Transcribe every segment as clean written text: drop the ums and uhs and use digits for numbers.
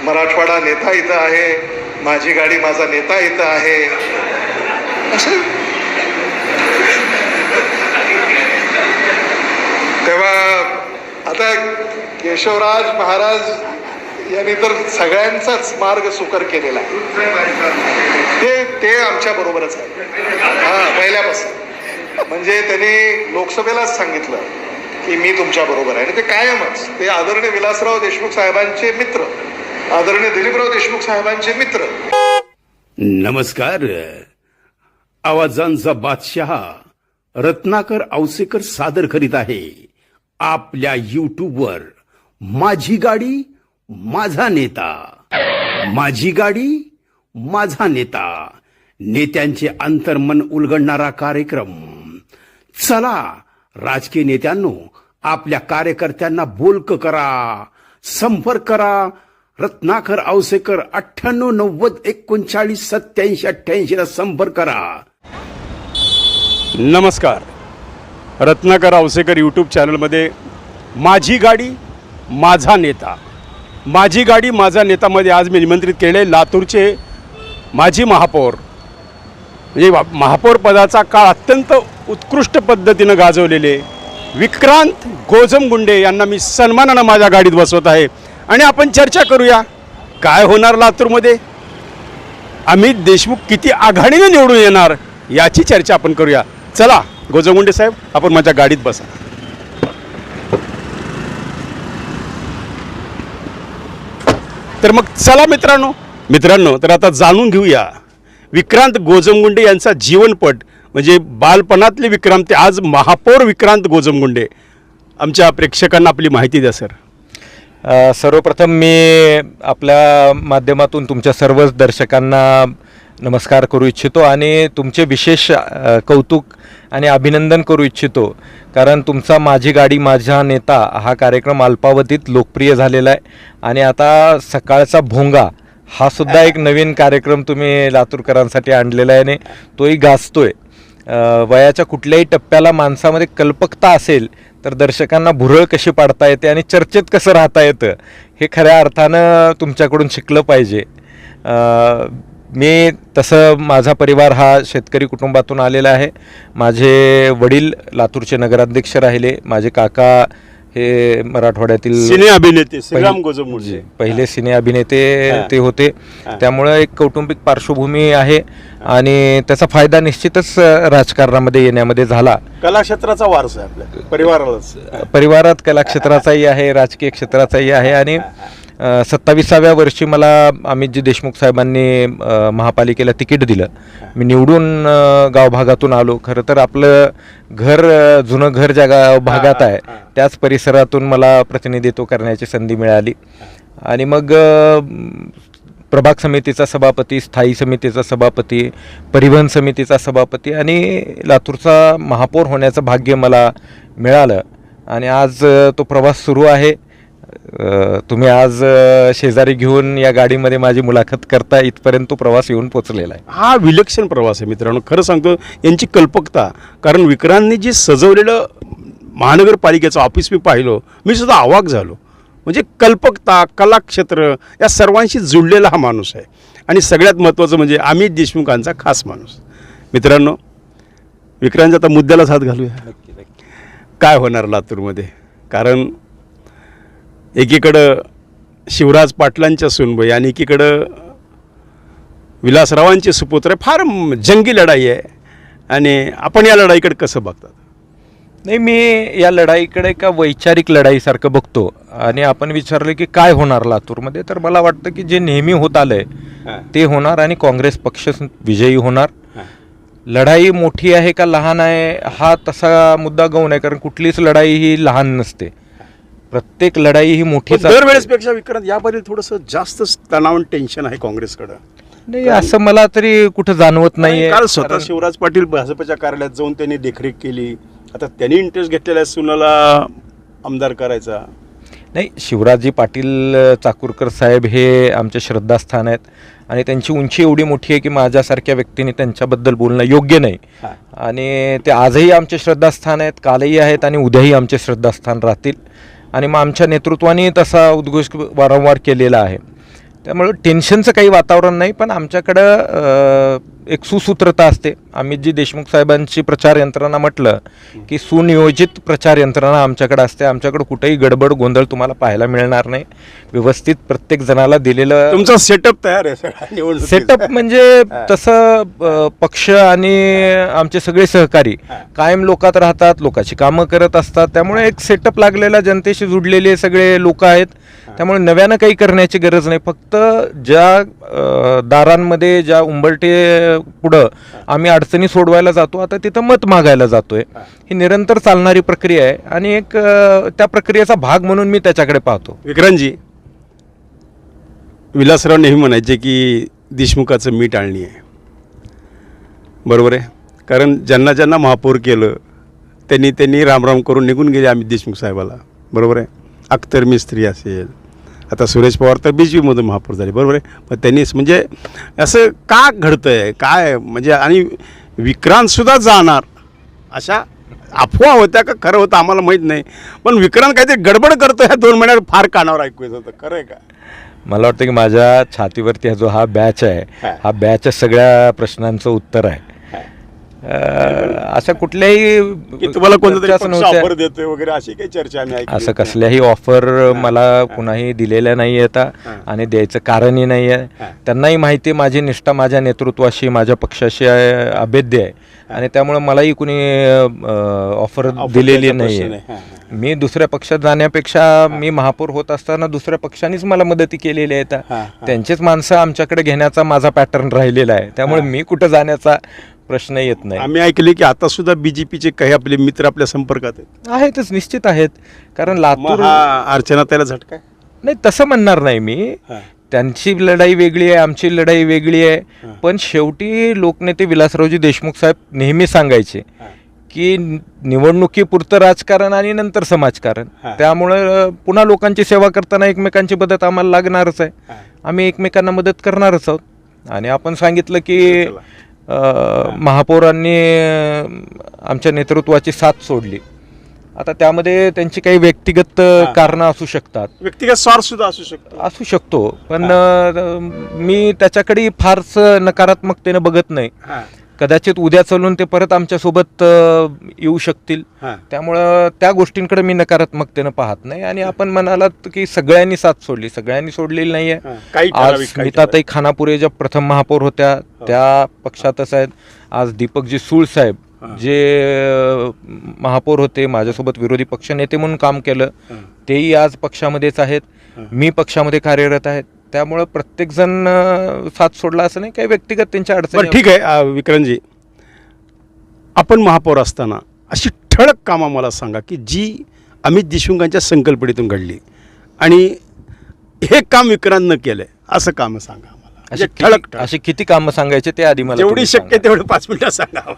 मराठवाडा नेता इथं आहे, माझी गाडी माझा नेता इथं आहे, असं. तेव्हा आता केशवराज महाराज यांनी तर सगळ्यांचाच मार्ग सुकर केलेला आहे. ते आमच्या बरोबरच आहे पहिल्यापासून. म्हणजे त्यांनी लोकसभेलाच सांगितलं की मी तुमच्या बरोबर आहे, आणि ते कायमच. ते आदरणीय विलासराव देशमुख साहेबांचे मित्र, आदरणीय दिलीपराव देशमुख साहेबांचे मित्र. नमस्कार. आवाजांचा बादशाह रत्नाकर औसेकर सादर करीत आहे आपल्या यूट्यूबवर माझी गाडी माझा नेता. माझी गाडी माझा नेता, नेत्यांचे अंतर्मन उलगडणारा कार्यक्रम. चला राजकीय नेत्यांनो, आपल्या कार्यकर्त्यांना बोलक करा, संपर्क करा. रत्नाकर औसेकर 98 90 39 87 88 ला संपर्क करा. नमस्कार. रत्नाकर औसेकर यूट्यूब चॅनलमध्ये माझी गाडी माझा नेता, माझी गाडी माझा नेतामध्ये आज मी निमंत्रित केले लातूरचे माजी महापौर, म्हणजे महापौर पदाचा काळ अत्यंत उत्कृष्ट पद्धतीनं गाजवलेले विक्रांत गोजमगुंडे यांना मी सन्मानानं माझ्या गाडीत बसवत आहे. आणि आपण चर्चा करूया काय होणार लातूरमध्ये, अमित देशमुख किती आघाडीने निवडून येणार याची चर्चा आपण करूया. चला गोजमगुंडे साहेब, आपण माझ्या गाडीत बसा. तर मग चला मित्रांनो तर आता जाणून घेऊया विक्रांत गोजमगुंडे यांचा जीवनपट. म्हणजे बालपणातले विक्रांत ते आज महापौर विक्रांत गोजमगुंडे. आमच्या प्रेक्षकांना आपली माहिती द्या सर. सर्वप्रथम मी आपल्या माध्यमातून तुमच्या सर्वच दर्शकांना नमस्कार करू इच्छितो आणि तुमचे विशेष कौतुक आणि अभिनंदन करू इच्छितो, कारण तुमचा माझी गाडी माझा नेता हा कार्यक्रम अल्पावधीत लोकप्रिय झालेला आहे. आणि आता सकाळचा भोंगा हा सुद्धा एक नवीन कार्यक्रम तुम्ही लातूरकरांसाठी आणलेला आहे आणि तोही गाजतोय. वयाच्या कुठल्याही टप्प्याला माणसामध्ये कल्पकता असेल तर दर्शकांना भुरळ कशी पाडता येते आणि चर्चेत कसं राहता येतं हे खऱ्या अर्थानं तुमच्याकडून शिकलं पाहिजे. मी तसं माझा परिवार हा शेतकरी कुटुंबातून आलेला आहे. माझे वडील लातूरचे नगराध्यक्ष राहिले, माझे काका हे मराठवाड्यातील सिने अभिनेते श्रीराम गोजमगुंडे पहिले सिने अभिनेते ते होते. त्यामुळं एक कौटुंबिक पार्श्वभूमी आहे आणि त्याचा फायदा निश्चितच राजकारणामध्ये येण्यामध्ये झाला. कलाक्षेत्राचा वारसा आहे आपल्या परिवारात कलाक्षेत्राचाही आहे, राजकीय क्षेत्राचाही आहे. आणि 27व्या वर्षी मला अमितजी देशमुख साहेबांनी महापालिकेला तिकीट दिलं. मी निवडून गावभागातून आलो. खरं तर आपलं घर जुनं घर ज्या गाव भागात आहे त्याच परिसरातून मला प्रतिनिधित्व करण्याची संधी मिळाली. आणि मग प्रभाग समितीचा सभापती, स्थायी समितीचा सभापती, परिवहन समितीचा सभापती आणि लातूरचा महापौर होण्याचं भाग्य मला मिळालं. आणि आज तो प्रवास सुरू आहे. तुम्ही आज शेजारी घेऊन या गाडीमध्ये माझी मुलाखत करता इथपर्यंत तो प्रवास येऊन पोचलेला आहे. हा विलक्षण प्रवास आहे मित्रांनो. खरं सांगतो यांची कल्पकता, कारण विक्रांतने जे सजवलेलं महानगरपालिकेचं ऑफिस मी पाहिलं, मी सुद्धा अवाक झालो. म्हणजे कल्पकता, कलाक्षेत्र या सर्वांशी जुळलेला हा माणूस आहे. आणि सगळ्यात महत्त्वाचं म्हणजे अमित देशमुखांचा खास माणूस. मित्रांनो, विक्रांतच्या आता मुद्द्यालाच हात घालूया. काय होणार लातूरमध्ये, कारण एकीकडं शिवराज पाटलांच्या सुनबाई आणि एकीकडं विलासरावांचे सुपुत्र. फार जंगी लढाई आहे. आणि आपण या लढाईकडे कसं बघतात? नाही, मी या लढाईकडे एका वैचारिक लढाईसारखं बघतो. आणि आपण विचारलं की काय होणार लातूरमध्ये, तर मला वाटतं की जे नेहमी होत आलंय ते होणार आणि काँग्रेस पक्ष विजयी होणार. लढाई मोठी आहे का लहान आहे हा तसा मुद्दा गौण आहे, कारण कुठलीच लढाई ही लहान नसते. प्रत्येक लढाई ही मोठी. दरवेळेसपेक्षा विक्रांत यापर्यंत थोडंसं जास्त तणाव टेन्शन आहे काँग्रेसकडं. नाही, असं मला तरी कुठं जाणवत नाहीये. काल स्वतः शिवराज पाटील भाजपच्या कार्यालयात जाऊन त्यांनी देखरेख केली. आता त्यांनी इंटरेस्ट घेतलेला आहे सुनाला आमदार करायचा. नाही, शिवराजजी पाटील चाकूरकर साहेब हे आमचे श्रद्धास्थान आहेत आणि त्यांची उंची एवढी मोठी आहे की माझ्यासारख्या व्यक्तीने त्यांच्याबद्दल बोलणं योग्य नाही. आणि ते आजही आमचे श्रद्धास्थान आहेत, कालही आहेत आणि उद्याही आमचे श्रद्धास्थान राहतील. आणि मग आमच्या नेतृत्वाने तसा उद्घोष वारंवार केलेला आहे. त्यामुळं टेन्शनचं काही वातावरण नाही. पण आमच्याकडं एक सुसूत्रता असते. अमितजी देशमुख साहेबांची प्रचार यंत्रणा म्हटलं की सुनियोजित प्रचार यंत्रणा आमच्याकडे असते. आमच्याकडं कुठेही गडबड गोंधळ तुम्हाला पाहायला मिळणार नाही. व्यवस्थित प्रत्येक जणाला दिलेलं तुमचा सेटअप तयार आहे सगळा निवडणुकीचा. सेटअप म्हणजे तसं पक्ष आणि आमचे सगळे सहकारी कायम लोकात राहतात, लोकांची कामं करत असतात. त्यामुळे एक सेटअप लागलेला, जनतेशी जुडलेले सगळे लोक आहेत. त्यामुळे नव्यानं काही करण्याची गरज नाही. फक्त ज्या दारांमध्ये, ज्या उंबरटे पुढं आम्ही अडचणी सोडवायला जातो, आता तिथं मत मागायला जातोय. ही निरंतर चालणारी प्रक्रिया आहे आणि एक त्या प्रक्रियेचा भाग म्हणून मी त्याच्याकडे पाहतो. विक्रांतजी, विलासराव नेहमी म्हणायचे की देशमुखाचं मीठ आणणी आहे. बरोबर आहे. कारण ज्यांना ज्यांना महापौर केलं त्यांनी रामराम करून निघून गेले अमित देशमुख साहेबाला. बरोबर आहे. अख्तर मिस्त्री असेल, आता सुरेश पवार तर BJPमधून महापौर झाले. बरोबर आहे. पण त्यांनी म्हणजे असं का घडतं आहे काय म्हणजे, आणि विक्रांतसुद्धा जाणार अशा अफवा होत्या का खरं होतं आम्हाला माहीत नाही. पण विक्रांत काहीतरी गडबड करतो ह्या 2 महिन्यात फार कानावर ऐकू येत होतं. खरं आहे का? मला वाटतं की माझ्या छातीवरती जो हा बॅच आहे, हा बॅचच्या सगळ्या प्रश्नांचं उत्तर आहे. अशा कुठल्याही की तुम्हाला कोणतरी चर्चाच नव्हत्या. ऑफर देतोय वगैरे अशी काही चर्चा आम्ही ऐकली असं कसल्याही ऑफर मला कुणाही दिलेल्या नाही आहेत आणि द्यायचं कारणही नाही आहे. त्यांनाही माहिती आहे माझी निष्ठा माझ्या नेतृत्वाशी, माझ्या पक्षाशी अभेद्य आहे आणि त्यामुळे मलाही कुणी ऑफर दिलेली नाही आहे. मी दुसऱ्या पक्षात जाण्यापेक्षा मी महापौर होत असताना दुसऱ्या पक्षानेच मला मदती केलेली आहे. त्यांचेच माणसं आमच्याकडे घेण्याचा माझा पॅटर्न राहिलेला आहे. त्यामुळे मी कुठं जाण्याचा प्रश्न येत नाही. आम्ही ऐकले की आता सुद्धा BJPचे काही आपले मित्र आपल्या संपर्कात आहेतच, निश्चित आहेत. कारण लातूर अर्चना त्याला झटका आहे? नाही, तसं म्हणणार नाही मी. त्यांची लढाई वेगळी आहे, आमची लढाई वेगळी आहे. पण शेवटी लोकनेते विलासरावजी देशमुख साहेब नेहमी सांगायचे की निवडणुकीपुरतं राजकारण आणि नंतर समाजकारण. त्यामुळं पुन्हा लोकांची सेवा करताना एकमेकांची मदत आम्हाला लागणारच आहे. आम्ही एकमेकांना मदत करणारच आहोत. आणि आपण सांगितलं की महापौरांनी आमच्या नेतृत्वाची साथ सोडली. आता त्यामध्ये त्यांची काही व्यक्तिगत कारणं असू शकतात, व्यक्तिगत स्वार्थ सुद्धा असू शकतो. पण मी त्याच्याकडे फारसं नकारात्मकतेनं बघत नाही. कदाचित उद्या चालून ते परत आमच्यासोबत येऊ शकतील. त्यामुळं त्या गोष्टींकडे मी नकारात्मकतेनं पाहत नाही. आणि आपण म्हणालात की सगळ्यांनी साथ सोडली, सगळ्यांनी सोडलेली नाही आहे. आज स्मिताताई खानापुरे ज्या प्रथम महापौर होत्या त्या पक्षातच आहेत. आज दीपकजी सूळ साहेब जे महापौर होते, माझ्यासोबत विरोधी पक्षनेते म्हणून काम केलं, तेही आज पक्षामध्येच आहेत. मी पक्षामध्ये कार्यरत आहेत. त्यामुळं प्रत्येकजण साथ सोडला असं नाही, काही व्यक्तिगत त्यांच्या अडचणी. ठीक आहे. विक्रांतजी, आपण महापौर असताना अशी ठळक कामं मला सांगा की जी अमित देशमुखांच्या संकल्पनेतून घडली आणि हे काम विक्रांतनं केलंय असं कामं सांगा आम्हाला. अशी किती कामं सांगायचे ते आधी मला जेवढी शक्य तेवढं 5 मिनिटात सांगा.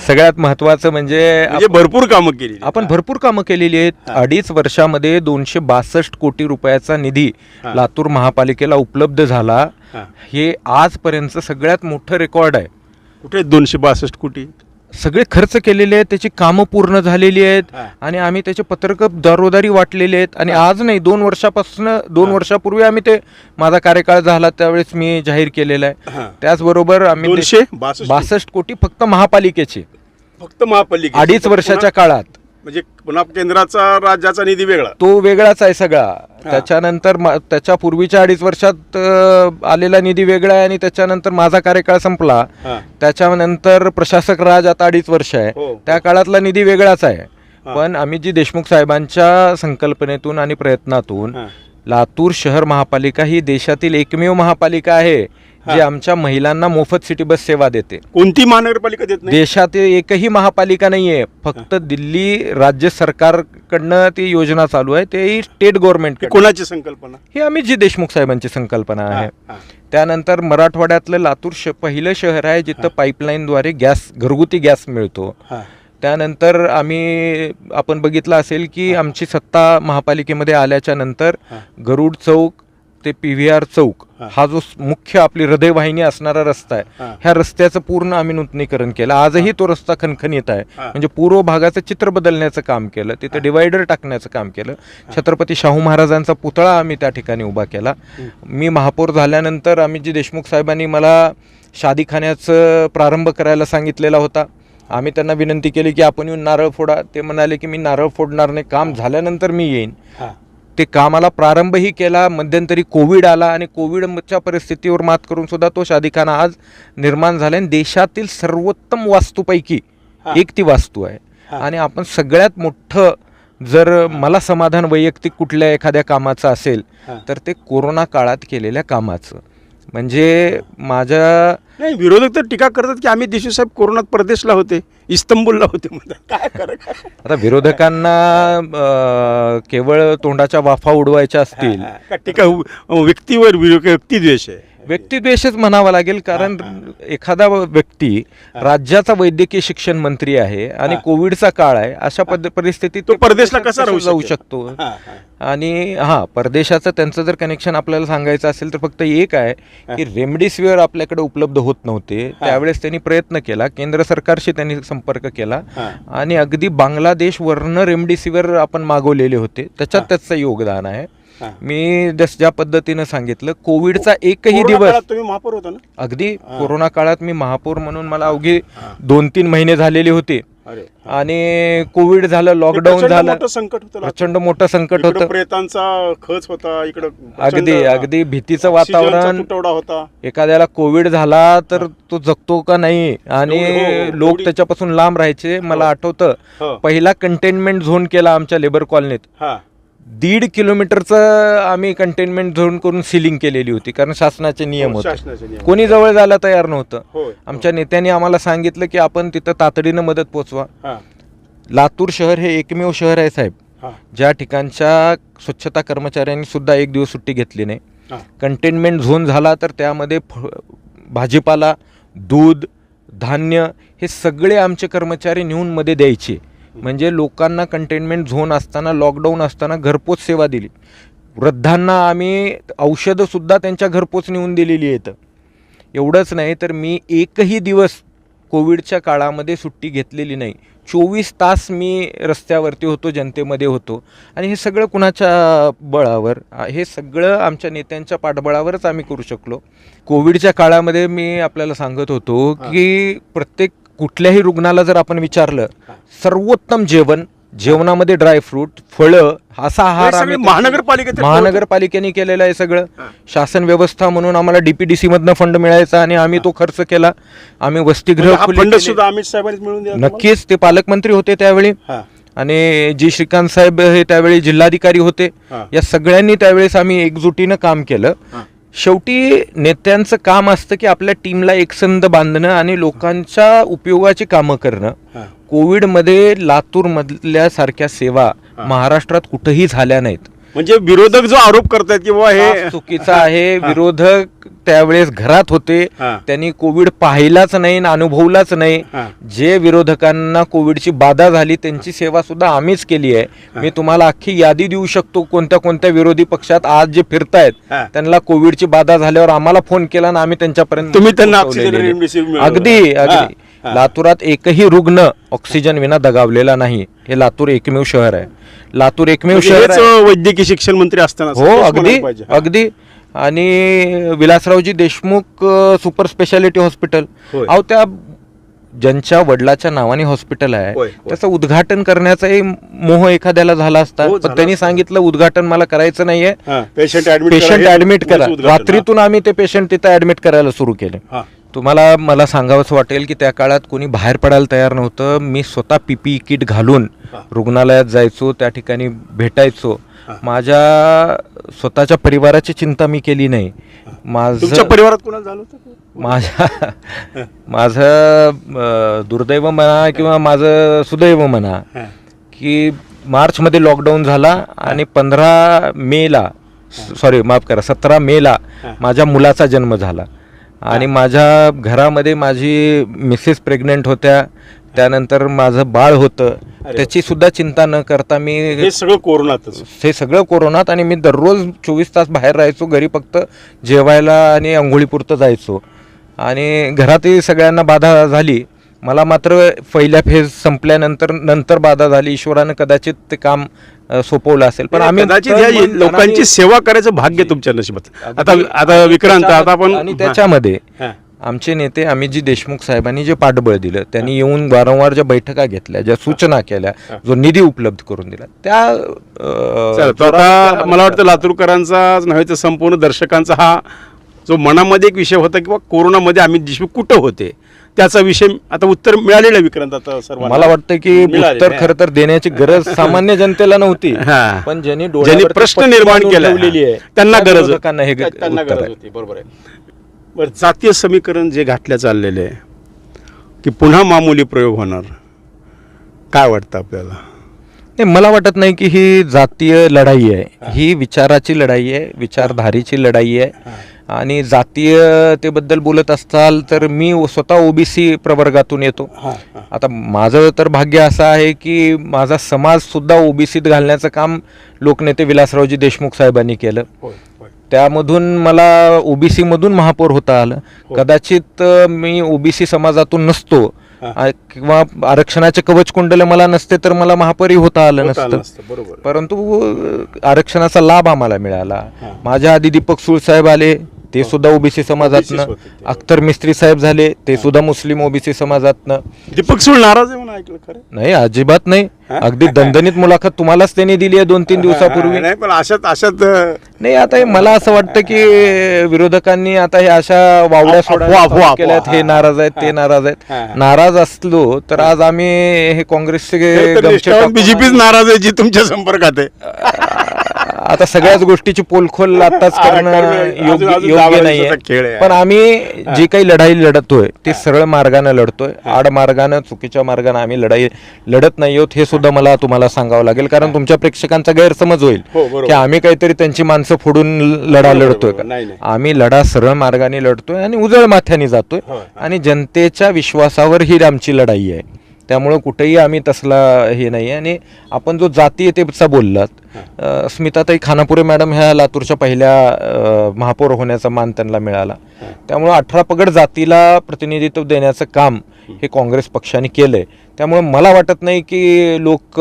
सगळ्यात महत्वाचं म्हणजे भरपूर कामं केली आपण भरपूर कामं केलेली आहेत. 2.5 वर्षामध्ये 262 कोटी रुपयाचा निधी लातूर महापालिकेला उपलब्ध झाला. हे आजपर्यंत सगळ्यात मोठं रेकॉर्ड आहे. कुठे 262 कोटी सगळे खर्च केलेले आहेत, त्याची कामं पूर्ण झालेली आहेत आणि आम्ही त्याचे पत्रक दारोदारी वाटलेले आहेत. आणि आज नाही, 2 वर्षापूर्वी आम्ही ते माझा कार्यकाळ झाला त्यावेळेस मी जाहीर केलेला आहे. त्याचबरोबर आम्ही 262 कोटी फक्त महापालिकेचे, फक्त महापालिके 2.5 वर्षाच्या काळात. म्हणजे पुन्हा केंद्राचा राज्याचा निधी वेगळा, तो वेगळाच आहे सगळा. त्याच्यानंतर त्याच्या पूर्वीच्या 2.5 वर्षात आलेला निधी वेगळा आहे आणि त्याच्यानंतर माझा कार्यकाळ संपला. त्याच्यानंतर प्रशासक राज आता 2.5 वर्ष आहे, त्या काळातला निधी वेगळाच आहे. पण अमितजी देशमुख साहेबांच्या संकल्पनेतून आणि प्रयत्नातून लातूर शहर महापालिका ही देशातील एकमेव महापालिका आहे जी आमच्या महिलांना मोफत सिटी बस सेवा देते. कोणती महानगरपालिका देत नाही? देशातील एकही महापालिका नाहीये. फक्त दिल्ली राज्य सरकारकडनं ती योजना चालू आहे, तेही स्टेट गव्हर्नमेंट. कोणाची संकल्पना? ही अमितजी देशमुख साहेबांची संकल्पना आहे. त्यानंतर मराठवाड्यातलं लातूर पहिलं शहर आहे जिथं पाईपलाईनद्वारे घरगुती गॅस मिळतो. त्यानंतर आपण बघितलं असेल की आमची सत्ता महापालिकेमध्ये आल्याच्या नंतर गरुड चौक ते PVR चौक हा जो मुख्य आपली हृदयवाहिनी असणारा रस्ता आहे, ह्या रस्त्याचं पूर्ण आम्ही नूतनीकरण केलं. आजही तो रस्ता खणखणीत आहे. म्हणजे पूर्व भागाचं चित्र बदलण्याचं काम केलं, तिथं डिवायडर टाकण्याचं काम केलं. छत्रपती शाहू महाराजांचा पुतळा आम्ही त्या ठिकाणी उभा केला. मी महापौर झाल्यानंतर आम्ही जी देशमुख साहेबांनी मला शादीखान्याचं प्रारंभ करायला सांगितलेला होता, आम्ही त्यांना विनंती केली की आपण येऊन नारळ फोडा. ते म्हणाले की मी नारळ फोडणार नाही, काम झाल्यानंतर मी येईन. ते कामाला प्रारंभही केला. मध्यंतरी कोविड आला आणि कोविडच्या परिस्थितीवर मात करून सुद्धा तो शादीखाना आज निर्माण झाला. आणि देशातील सर्वोत्तम वास्तूपैकी एक ती वास्तू आहे. आणि आपण सगळ्यात मोठं जर मला समाधान वैयक्तिक कुठल्या एखाद्या कामाचं असेल तर ते कोरोना काळात केलेल्या कामाचं. म्हणजे माझ्या नाही, विरोधक तर टीका करतात की आम्ही देशमुख साहेब कोरोनात परदेशला होते, इस्तंबूलला होते. काय फरक आहे? आता विरोधकांना केवळ तोंडाच्या वाफा उडवायच्या असतील, टीका व्यक्तीवर व्यक्तिद्वेष आहे. व्यक्तिद्वेषच म्हणावा लागेल. कारण एखादा व्यक्ती राज्याचा वैद्यकीय शिक्षण मंत्री आहे आणि कोविडचा काळ आहे, अशा परिस्थितीत तो परदेशला कसा जाऊ शकतो. आणि परदेशाचं त्यांचं जर कनेक्शन आपल्याला सांगायचं असेल तर फक्त एक आहे की रेमडेसिवीर आपल्याकडे उपलब्ध होत नव्हते. त्यावेळेस त्यांनी प्रयत्न केला, केंद्र सरकारशी त्यांनी संपर्क केला आणि अगदी बांगलादेशवरनं रेमडेसिवीर आपण मागवलेले होते. त्याच्यात त्याचं योगदान आहे. मी ज्या पद्धतीनं सांगितलं, कोविडचा एकही दिवस, तुम्ही महापौर होता ना, अगदी कोरोना काळात मी महापौर म्हणून मला अवघी 2-3 महिने झालेले होते. आणि कोविड झालं, लॉकडाऊन झालं, प्रचंड मोठं संकट होतं. प्रेतांचा खच होता इकडं, अगदी भीतीचं वातावरण होता. एखाद्याला कोविड झाला तर तो जगतो का नाही आणि लोक त्याच्यापासून लांब राहायचे. मला आठवतं पहिला कंटेनमेंट झोन केला आमच्या लेबर कॉलनीत. 1.5 किलोमीटरचं आम्ही कंटेनमेंट झोन करून सिलिंग केलेली होती, कारण शासनाचे नियम होते. कोणी जवळ जायला तयार नव्हतं. आमच्या नेत्यांनी आम्हाला सांगितलं की आपण तिथं तातडीनं मदत पोचवा. लातूर शहर हे एकमेव शहर आहे साहेब ज्या ठिकाणच्या स्वच्छता कर्मचाऱ्यांनी सुद्धा एक दिवस सुट्टी घेतली नाही. कंटेनमेंट झोन झाला तर त्यामध्ये भाजीपाला, दूध, धान्य हे सगळे आमचे कर्मचारी नेऊन मध्ये द्यायचे. म्हणजे लोकांना कंटेनमेंट झोन असताना, लॉकडाऊन असताना घरपोच सेवा दिली. वृद्धांना आम्ही औषधंसुद्धा त्यांच्या घरपोच नेऊन दिलेली आहेत. एवढंच नाही तर मी एकही दिवस कोविडच्या काळामध्ये सुट्टी घेतलेली नाही. 24 तास मी रस्त्यावरती होतो, जनतेमध्ये होतो. आणि हे सगळं कुणाच्या बळावर, हे सगळं आमच्या नेत्यांच्या पाठबळावरच आम्ही करू शकलो. कोविडच्या काळामध्ये मी आपल्याला सांगत होतो की प्रत्येक कुठल्याही रुग्णाला जर आपण विचारलं, सर्वोत्तम जेवण, जेवणामध्ये ड्रायफ्रूट, फळं, असा आहार आम्ही महानगरपालिकेने केलेला आहे. सगळं शासन व्यवस्था म्हणून आम्हाला DPDC मधनं फंड मिळायचा आणि आम्ही तो खर्च केला. आम्ही वसतिगृह नक्कीच, ते पालकमंत्री होते त्यावेळी आणि जी श्रीकांत साहेब हे त्यावेळी जिल्हाधिकारी होते. या सगळ्यांनी त्यावेळेस आम्ही एकजुटीनं काम केलं. शेवटी नेत्यांचं काम असतं की आपल्या टीमला एकसंध बांधणं आणि लोकांच्या उपयोगाची कामं करणं. कोविडमध्ये लातूरमधल्या सारख्या सेवा महाराष्ट्रात कुठेही झाल्या नाहीत. म्हणजे विरोधक जो आरोप करतात की बाबा हे चुकीचा आहे, विरोधक त्यावेळेस घरात होते, त्यांनी कोविड पाहिलाच नाही, अनुभवलाच नाही. जे विरोधकांना कोविडची बाधा झाली त्यांची सेवा सुद्धा आम्हीच केली आहे. मी तुम्हाला अख्खी यादी देऊ शकतो कोणत्या कोणत्या विरोधी पक्षात आज जे फिरतायत त्यांना कोविडची बाधा झाल्यावर आम्हाला फोन केला ना आम्ही त्यांच्यापर्यंत अगदी लातूरात एकही रुग्ण ऑक्सिजन विना दगावलेला नाही. हे लातूर एकमेव शहर आहे. लातूर एकमेव शहर वैद्यकीय शिक्षण मंत्री असताना. हो, अगदी. आणि विलासरावजी देशमुख सुपर स्पेशालिटी हॉस्पिटल, अहो त्या ज्यांच्या वडिलाच्या नावाने हॉस्पिटल आहे त्याचं उद्घाटन करण्याचाही मोह एखाद्याला झाला असता, पण त्यांनी सांगितलं उद्घाटन मला करायचं नाहीये, पेशंट ऍडमिट करा. रात्रीतून आम्ही ते पेशंट तिथं ऍडमिट करायला सुरू केले. मला सांगावंसं वाटेल की त्या काळात कोणी बाहेर पडायला तयार नव्हतं. मी स्वतः PPE किट घालून रुग्णालयात जायचो, त्या ठिकाणी भेटायचो. माझ्या स्वतःच्या परिवाराची चिंता मी केली नाही. माझ्या परिवारात कोणाला झालं होतं? माझं दुर्दैव म्हणा किंवा माझं सुदैव म्हणा की मार्चमध्ये लॉकडाऊन झाला आणि 17 मेला माझ्या मुलाचा जन्म झाला. आणि माझ्या घरामध्ये माझी मिसेस प्रेग्नंट होत्या, त्यानंतर माझं बाळ होतं, त्याची सुद्धा चिंता न करता मी हे सगळं कोरोनातच. हे सगळं कोरोनात, आणि मी दररोज 24 तास बाहेर राहायचो, घरी फक्त जेवायला आणि अंघोळीपुरतं जायचो, आणि घरातही सगळ्यांना बाधा झाली. मला मात्र पहिल्या फेज संपल्यानंतर बाधा झाली. ईश्वरानं कदाचित ते काम सोपवलं असेल, पण आम्ही कदाचित ह्या लोकांची सेवा करायचं भाग्य तुमच्या नशिबात. आता विक्रांत, आता आपण आणि त्याच्यामध्ये आमचे नेते अमितजी देशमुख साहेबांनी जे पाठबळ दिलं, त्यांनी येऊन वारंवार ज्या बैठका घेतल्या, ज्या सूचना केल्या, जो निधी उपलब्ध करून दिला, त्या आता मला वाटतं लातूरकरांचा नव्हे तर संपूर्ण दर्शकांचा हा जो मनामध्ये एक विषय होता किंवा कोरोनामध्ये अमित देशमुख कुठं होते त्याचा विषय आता उत्तर मिळालेलं आहे विक्रांत. आता सर्वांना मला वाटतं की उत्तर खरं तर देण्याची गरज सामान्य जनतेला नव्हती, पण ज्यांनी प्रश्न निर्माण केला त्यांना गरज होती. बरोबर आहे. बरं, जातीय समीकरण जे घातल्या चाललेले आहे की पुन्हा मामूली प्रयोग होणार, काय वाटतं आपल्याला? नाही, मला वाटत नाही की ही जातीय लढाई आहे. ही विचाराची लढाई आहे, विचारधारेची लढाई आहे. आणि जातीयतेबद्दल बोलत असाल तर मी स्वतः ओबीसी प्रवर्गातून येतो. आता माझं तर भाग्य असं आहे की माझा समाज सुद्धा ओबीसीत घालण्याचं काम लोकनेते विलासरावजी देशमुख साहेबांनी केलं. त्यामधून मला ओबीसी मधून महापौर होता आलं. कदाचित मी ओबीसी समाजातून नसतो किंवा आरक्षणाचे कवच कुंडले मला नसते तर मला महापौरही होता आलं नसतं. परंतु आरक्षणाचा लाभ आम्हाला मिळाला. माझ्या आधी दीपक सुळ साहेब आले, ते सुद्धा ओबीसी समाजातनं. अख्तर मिस्त्री साहेब झाले, ते सुद्धा मुस्लिम ओबीसी समाजातनं. दीपक सुळ नाराज आहे म्हणून ऐकलं खरं? नाही, अजिबात नाही. अगदी दणदणीत मुलाखत तुम्हालाच त्यांनी दिली आहे 2-3 दिवसापूर्वी. नाही, पण अशात नाही, आता मला असं वाटतं की विरोधकांनी आता हे अशा वावड्या सोडा केल्यात, हे नाराज आहेत, ते नाराज आहेत. नाराज असलो तर आज आम्ही हे काँग्रेसचे बीजेपीच नाराज आहे जी तुमच्या संपर्कात आहे. आता सगळ्याच गोष्टीची पोलखोल आताच करणं योग्य नाहीये. पण आम्ही जी काही लढाई लढतोय ती सरळ मार्गाने लढतोय. आड मार्गानं, चुकीच्या मार्गाने आम्ही लढाई लढत नाही आहोत, हे सुद्धा मला तुम्हाला सांगावं लागेल. कारण तुमच्या प्रेक्षकांचा गैरसमज होईल की आम्ही काहीतरी त्यांची माणसं फोडून लढा लढतोय का. आम्ही लढा सरळ मार्गाने लढतोय आणि उजळ माथ्याने जातोय, आणि जनतेच्या विश्वासावर ही आमची लढाई आहे. त्यामुळं कुठेही आम्ही तसला हे नाही. आणि आपण जो जातीयतेचा बोललात, स्मिताताई खानापुरे मॅडम ह्या लातूरच्या पहिल्या महापौर होण्याचा मान त्यांना मिळाला. त्यामुळं 18 पगड जातीला प्रतिनिधित्व देण्याचं काम हे काँग्रेस पक्षाने केलंय. त्यामुळे मला वाटत नाही की लोक,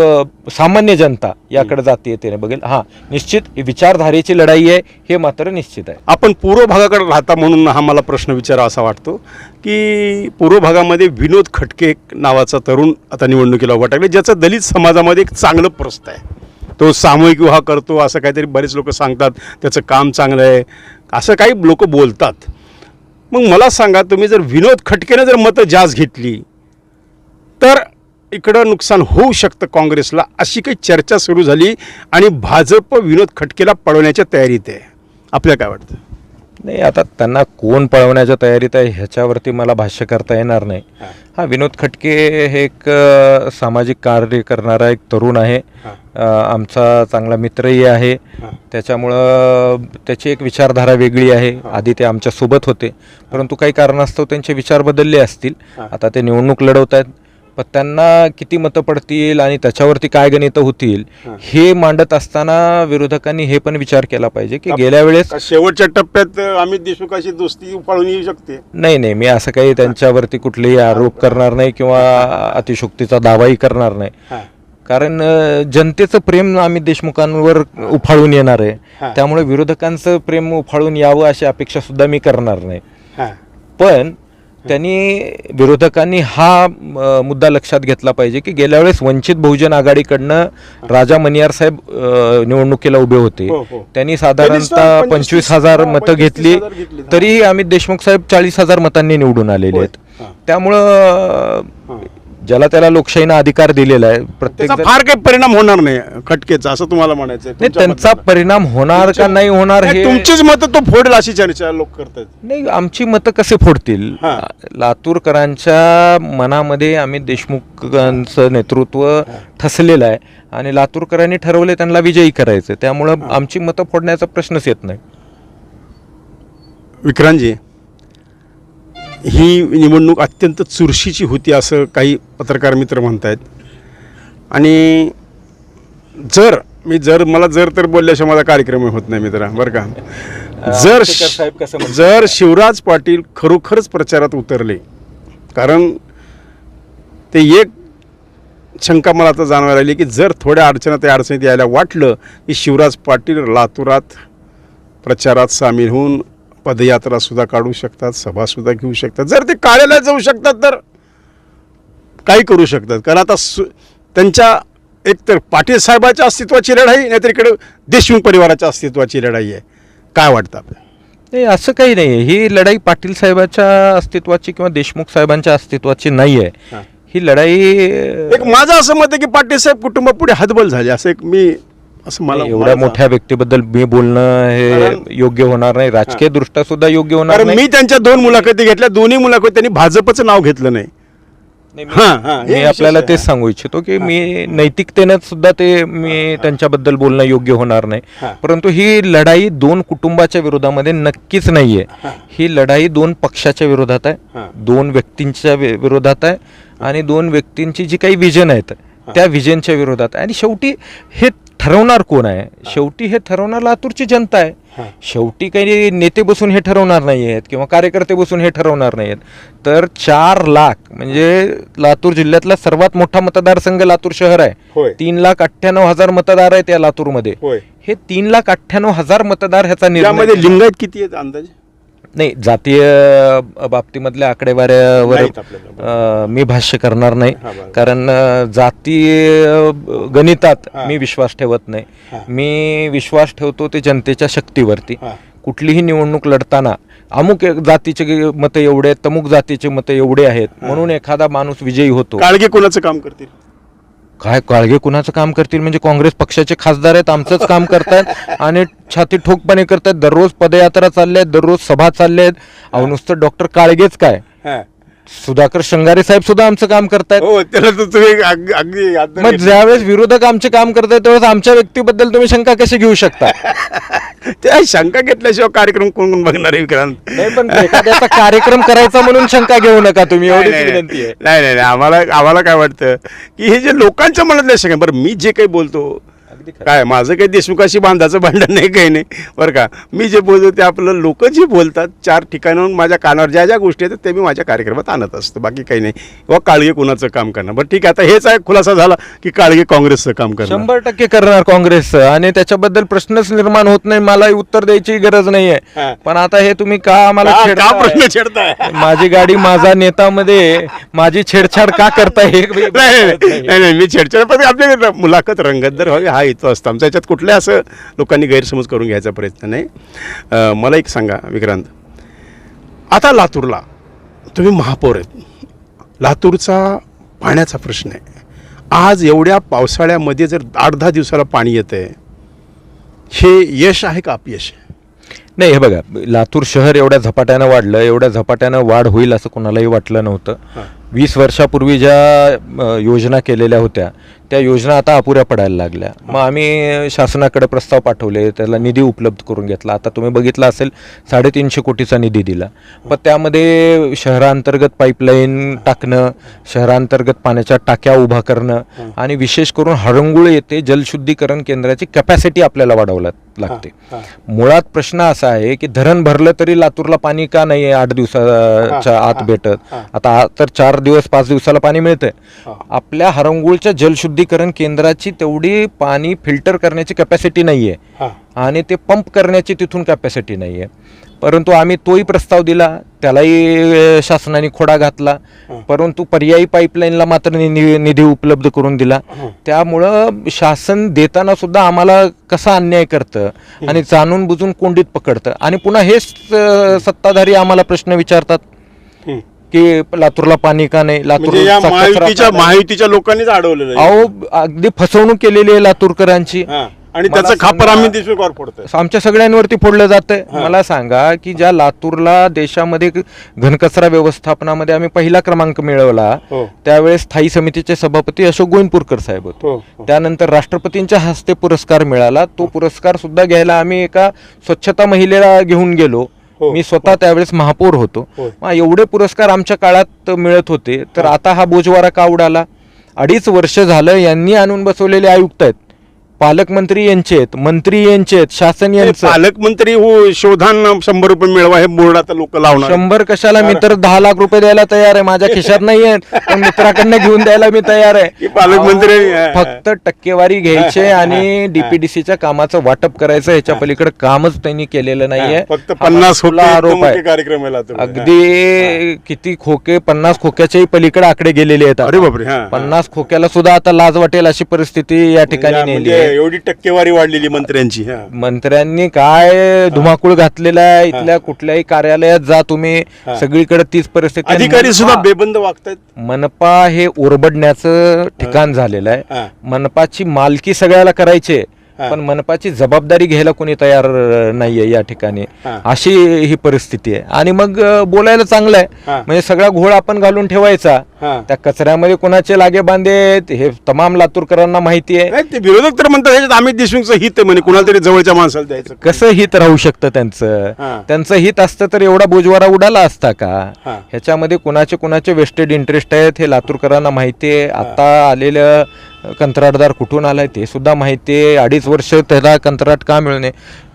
सामान्य जनता याकडे जातीयतेने बघेल. हां, निश्चित ही विचारधारेची लढाई आहे, हे मात्र निश्चित आहे. आपण पूर्व भागाकडे राहता म्हणून हा मला प्रश्न विचारा असा वाटतो की पूर्व भागामध्ये विनोद खटके नावाचा तरुण आता निवडणुकीला उभा टाकले, ज्याचं दलित समाजामध्ये एक चांगलं प्रस्थ आहे. तो सामूहिक विवाह करतो असं काहीतरी बरेच लोक सांगतात, त्याचं काम चांगलं आहे असं काही लोक बोलतात. मग मला सांगा, तुम्ही जर विनोद खटकेने जर मतं जास्त घेतली तर इकडं नुकसान होऊ शकतं काँग्रेसला, अशी काही चर्चा सुरू झाली आणि भाजप विनोद खटकेला पळवण्याच्या तयारीत आहे. आपल्याला काय वाटतं? नाही, आता त्यांना कोण पळवण्याच्या तयारीत आहे ह्याच्यावरती मला भाष्य करता येणार नाही. हा, विनोद खटके हे एक सामाजिक कार्य करणारा एक तरुण आहे, आमचा चांगला मित्रही आहे. त्याच्यामुळं त्याची एक विचारधारा वेगळी आहे. आधी ते आमच्या सोबत होते, परंतु काही कारणास्तव त्यांचे विचार बदलले असतील. आता ते निवडणूक लढवत आहेत, पण त्यांना किती मतं पडतील आणि त्याच्यावरती काय गणितं होतील हे मांडत असताना विरोधकांनी हे पण विचार केला पाहिजे की गेल्या वेळेस शेवटच्या टप्प्यात अमित देशमुखाची दोस्ती उफाळून येऊ शकते. नाही, मी असं काही त्यांच्यावरती कुठलेही आरोप करणार नाही किंवा अतिशोक्तीचा दावाही करणार नाही. कारण जनतेचं प्रेम अमित देशमुखांवर उफाळून येणार आहे. त्यामुळे विरोधकांचं प्रेम उफाळून यावं अशी अपेक्षा सुद्धा मी करणार नाही. पण विरोधकांनी हा मुद्दा लक्षात घेतला पाहिजे की गेल्या वेळेस वंचित बहुजन आघाडीकडनं राजा मनियार साहेब निवडणुकीला उभे होते. त्यांनी साधारणतः 25,000 मतं घेतली, तरीही अमित देशमुख साहेब 40,000 मतांनी निवडून आलेले आहेत. त्यामुळं ज्याला त्याला लोकशाहीनं अधिकार दिलेला आहे, प्रत्येक फार काही परिणाम होणार नाही खटकेचा असं तुम्हाला म्हणायचं नाही. त्यांचा परिणाम होणार का नाही होणार हे तुमचीच मतं तो फोडेल अशी चर्चा लोक करतात. नाही, आमची मतं कसे फोडतील? लातूरकरांच्या मनामध्ये अमित देशमुखांचं नेतृत्व ठसलेलं आहे आणि लातूरकरांनी ठरवले त्यांना विजयी करायचं. त्यामुळं आमची मतं फोडण्याचा प्रश्नच येत नाही. विक्रांतजी, ही निवडणूक अत्यंत चुरशीची होती असं काही पत्रकार मित्र म्हणत आहेत. आणि मला तर बोलल्याशिवाय माझा कार्यक्रम होत नाही मित्रा, बरं का. जर शिवराज पाटील खरोखरच प्रचारात उतरले, कारण ते एक शंका मला आता जाणवायला लागली की जर थोड्या अडचणीत यायला वाटलं की शिवराज पाटील लातूरात प्रचारात सामील होऊन पदयात्रासुद्धा काढू शकतात, सभासुद्धा घेऊ शकतात. जर ते कार्यालयात जाऊ शकतात तर काही करू शकतात. कारण आता त्यांच्या एकतर पाटील साहेबाच्या अस्तित्वाची लढाई, नाहीतर इकडे देशमुख परिवाराच्या अस्तित्वाची लढाई आहे. काय वाटतं आपल्याला? नाही, असं काही नाही आहे. ही लढाई पाटील साहेबाच्या अस्तित्वाची किंवा देशमुख साहेबांच्या अस्तित्वाची नाही आहे. ही लढाई एक माझं असं मत आहे की पाटील साहेब कुटुंबापुढे हतबल झाले, असं एक मला एवढ्या मोठ्या व्यक्तीबद्दल मी बोलणं हे योग्य होणार नाही, राजकीय दृष्ट्या सुद्धा योग्य होणार कारण नाही. मी त्यांच्या 2 मुलाखती घेतल्या, दोन्ही मुलाखती त्यांनी भाजपचं नाव घेतलं नाही. मी आपल्याला तेच सांगू इच्छितो की मी नैतिकतेनं सुद्धा मी त्यांच्याबद्दल बोलणं योग्य होणार नाही. परंतु ही लढाई 2 कुटुंबाच्या विरोधामध्ये नक्कीच नाहीये. ही लढाई 2 पक्षाच्या विरोधात आहे, 2 व्यक्तींच्या विरोधात आहे आणि 2 व्यक्तींची जी काही विजन आहेत त्या विजनच्या विरोधात आहे. आणि शेवटी हे ठरवणार कोण आहे? शेवटी हे ठरवणार लातूरची जनता आहे. शेवटी काही नेते बसून हे ठरवणार नाही आहेत किंवा कार्यकर्ते बसून हे ठरवणार नाही आहेत. तर 4 लाख म्हणजे लातूर जिल्ह्यातला सर्वात मोठा मतदारसंघ लातूर शहर आहे. 3,98,000 मतदार आहेत या लातूरमध्ये. हे 3,98,000 मतदार ह्याचा निर्णय. लिंगायत किती आहेत अंदाजे? नाही, जातीय बाबतीमधल्या आकडेवाऱ्यावर मी भाष्य करणार नाही, कारण जातीय गणितात मी विश्वास ठेवत नाही. मी विश्वास ठेवतो ते जनतेच्या शक्तीवरती. कुठलीही निवडणूक लढताना अमुक जातीचे मतं एवढे आहेत, तमुक जातीचे मतं एवढे आहेत म्हणून एखादा माणूस विजयी होतो. काळगे कोणाचं काम करतील? काय काळगे कुणाचं काम करतील म्हणजे काँग्रेस पक्षाचे खासदार आहेत, आमचंच काम करतायत आणि छाती ठोकपणे करतायत. दररोज पदयात्रा चालल्या आहेत, दररोज सभा चालल्या आहेत. अहो नुसतं डॉक्टर काळगेच काय, सुधाकर शृंगारे साहेब सुद्धा आमचं काम करतायत. मग ज्यावेळेस विरोधक आमचे काम करतायत त्यावेळेस आमच्या व्यक्तीबद्दल तुम्ही शंका कशी घेऊ शकता? त्या शंका घेतल्याशिवाय कार्यक्रम कोण बघणार आहे विक्रांत? नाही, पण एखाद्याचा कार्यक्रम करायचा म्हणून शंका घेऊ नका तुम्ही, एवढीच विनंती आहे. नाही, आम्हाला काय वाटतं की हे जे लोकांच्या मनातल्या शंका, बरं मी जे काही बोलतो काय माझं काही देशमुखाशी बांधाचं भांडण नाही, काही नाही बरं का. मी जे बोलतो ते आपलं लोक जे बोलतात 4 ठिकाणाहून माझ्या कानावर ज्या गोष्टी आहेत ते मी माझ्या कार्यक्रमात आणत असतो, बाकी काही नाही. व काळगे कुणाचं काम करणार? बरं ठीक आहे, आता हेच आहे खुलासा झाला की काळगे काँग्रेसचं काम करणार. 100% करणार काँग्रेसचं, आणि त्याच्याबद्दल प्रश्नच निर्माण होत नाही. मला उत्तर द्यायची गरज नाहीये. पण आता हे तुम्ही का आम्हाला प्रश्न छेडताय? माझी गाडी माझा नेता मध्ये माझी छेडछाड का करताय? नाही, मी छेडछाड पण आपल्या मुलाखत रंगतदार व्हावी हा हेतू असतो आमचा. याच्यात कुठल्या असं लोकांनी गैरसमज करून घ्यायचा प्रयत्न नाही. मला एक सांगा विक्रांत, आता लातूरला तुम्ही महापौर आहेत, लातूरचा पाण्याचा प्रश्न आहे. आज एवढ्या पावसाळ्यामध्ये जर 8-10 दिवसाला पाणी येतंय, हे यश आहे का अपयश? नाही, हे बघा, लातूर शहर एवढ्या झपाट्यानं वाढलं, एवढ्या झपाट्यानं वाढ होईल असं कोणालाही वाटलं नव्हतं. 20 वर्षापूर्वी ज्या योजना केलेल्या होत्या त्या योजना आता अपुऱ्या पडायला लागल्या. मग आम्ही शासनाकडे प्रस्ताव पाठवले, त्याला निधी उपलब्ध करून घेतला. आता तुम्ही बघितलं असेल 350 कोटीचा निधी दिला. पण त्यामध्ये शहरांतर्गत पाईपलाईन टाकणं, शहरांतर्गत पाण्याच्या टाक्या उभा करणं आणि विशेष करून हरंगुळ येथे जलशुद्धीकरण केंद्राची कॅपॅसिटी आपल्याला वाढवायला लागते. मुळात प्रश्न असा आहे की धरण भरलं तरी लातूरला पाणी का नाही आहे 8 दिवसाच्या आत भेटत? आता तर 4 दिवस 5 दिवसाला पाणी मिळतंय. आपल्या हरंगुळच्या जलशुद्धीकरण केंद्राची तेवढी पाणी फिल्टर करण्याची कॅपॅसिटी नाही आहे आणि ते पंप करण्याची तिथून कॅपॅसिटी नाही आहे. परंतु आम्ही तोही प्रस्ताव दिला, त्यालाही शासनाने खोडा घातला. परंतु पर्यायी पाईपलाईनला मात्र निधी उपलब्ध करून दिला. त्यामुळं शासन देताना सुद्धा आम्हाला कसा अन्याय करतं आणि जाणून बुजून कोंडीत पकडतं. आणि पुन्हा हेच सत्ताधारी आम्हाला प्रश्न विचारतात की लातूरला पाणी का नाही, महायुतीच्या लोकांनीच अडवलेलं. अहो, अगदी फसवणूक केलेली आहे लातूरकरांची आणि त्याचं खापर आम्ही देशमुखावर फोडतोय, आमच्या सगळ्यांवरती फोडलं जातंय. मला सांगा की ज्या लातूरला देशामध्ये घनकचरा व्यवस्थापनामध्ये आम्ही पहिला क्रमांक मिळवला, त्यावेळेस स्थायी समितीचे सभापती अशोक गोविंदपूरकर साहेब होते. त्यानंतर राष्ट्रपतींच्या हस्ते पुरस्कार मिळाला. तो पुरस्कार सुद्धा घ्यायला आम्ही एका स्वच्छता महिलेला घेऊन गेलो हो, मी स्वतः त्यावेळेस महापौर होतो. होय. मग एवढे पुरस्कार आमच्या काळात मिळत होते, तर आता हा बोजवारा का उडाला? 2.5 वर्ष झालं यांनी आणून बसवलेले आयुक्त आहेत, पालकमंत्री यांचे आहेत, मंत्री यांचे आहेत, शासन यांचं. पालकमंत्री हो शोधान 100 रुपये मिळवा हे बोर्ड आता लोक लावणार. 100 कशाला, मी तर 10 लाख रुपये द्यायला तयार आहे. माझ्या खिशात नाही आहेत, पण मित्राकडनं घेऊन द्यायला मी तयार आहे. की पालकमंत्री फक्त टक्केवारी घ्यायचे आणि डीपीडीसीच्या कामाचं वाटप करायचं, ह्याच्या पलीकडे कामच त्यांनी केलेलं नाहीये. फक्त हा 50 आपला आरोप आहे. कार्यक्रम आहे लातूर. अगदी किती खोके, 50 खोक्याच्याही पलीकडे आकडे गेलेले आहेत. अरे बापरे. 50 खोक्याला सुद्धा आता लाज वाटेल अशी परिस्थिती या ठिकाणी नेली आहे. एवढी टक्केवारी वाढलेली मंत्र्यांची. मंत्र्यांनी काय धुमाकूळ घातलेला आहे. इथल्या कुठल्याही कार्यालयात जा तुम्ही, सगळीकडे तीच परिस्थिती. अधिकारी सुद्धा बेबंद वागतायत. मनपा हे ओरबडण्याचं ठिकाण झालेलं आहे. मनपाची मालकी सगळ्याला करायची, पण मनपाची जबाबदारी घ्यायला कोणी तयार नाहीये या ठिकाणी. अशी ही परिस्थिती आहे. आणि मग बोलायला चांगलं आहे, म्हणजे सगळा घोळ आपण घालून ठेवायचा. त्या कचऱ्यामध्ये कोणाचे लागे बांधे हे तमाम लातूरकरांना माहिती आहे. ते विरोधक तर म्हणतात ह्याच्यात अमित देशमुखचं हित आहे म्हणे, कुणाला तरी जवळच्या माणसाला द्यायचं. कसं हित राहू शकतं त्यांचं हित असतं तर एवढा बोजवारा उडाला असता का? ह्याच्यामध्ये कुणाचे वेस्टेड इंटरेस्ट आहेत हे लातूरकरांना माहिती आहे. आता आलेलं कंत्राटदार कुठून आलाय ते सुद्धा माहिती आहे. 2.5 वर्ष त्याला कंत्राट का मिळू नये?